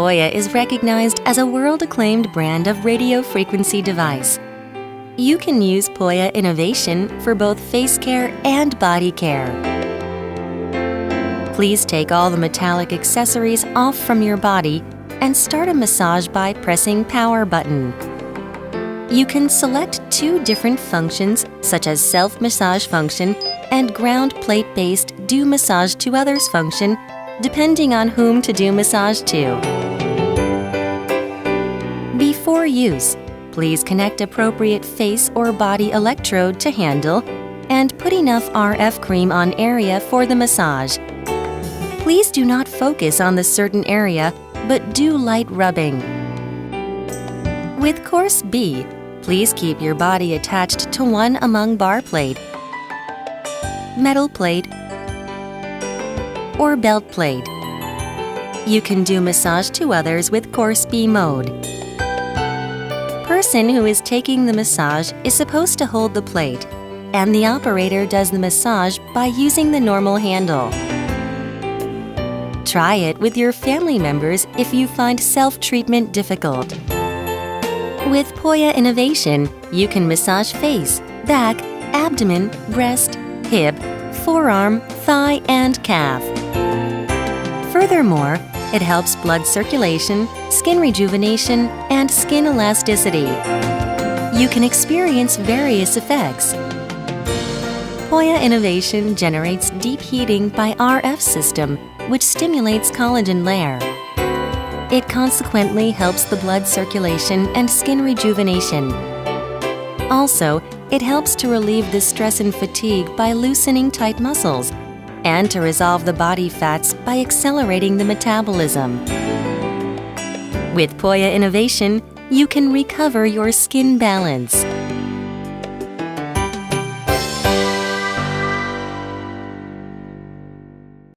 POYA is recognized as a world-acclaimed brand of radio frequency device. You can use POYA Innovation for both face care and body care. Please take all the metallic accessories off from your body and start a massage by pressing Power button. You can select 2 different functions such as self-massage function and ground plate-based do massage to others function depending on whom to do massage to. Before use, please connect appropriate face or body electrode to handle and put enough RF cream on area for the massage. Please do not focus on the certain area, but do light rubbing. With Course B, please keep your body attached to one among bar plate, metal plate, or belt plate. You can do massage to others with Course B mode. Person who is taking the massage is supposed to hold the plate, and the operator does the massage by using the normal handle. Try it with your family members if you find self-treatment difficult. With POYA Innovation, you can massage face, back, abdomen, breast, hip, forearm, thigh, and calf. Furthermore, it helps blood circulation, skin rejuvenation, and skin elasticity. You can experience various effects. POYA Innovation generates deep heating by RF system, which stimulates collagen layer. It consequently helps the blood circulation and skin rejuvenation. Also, it helps to relieve the stress and fatigue by loosening tight muscles and to resolve the body fats by accelerating the metabolism. With POYA Innovation, you can recover your skin balance.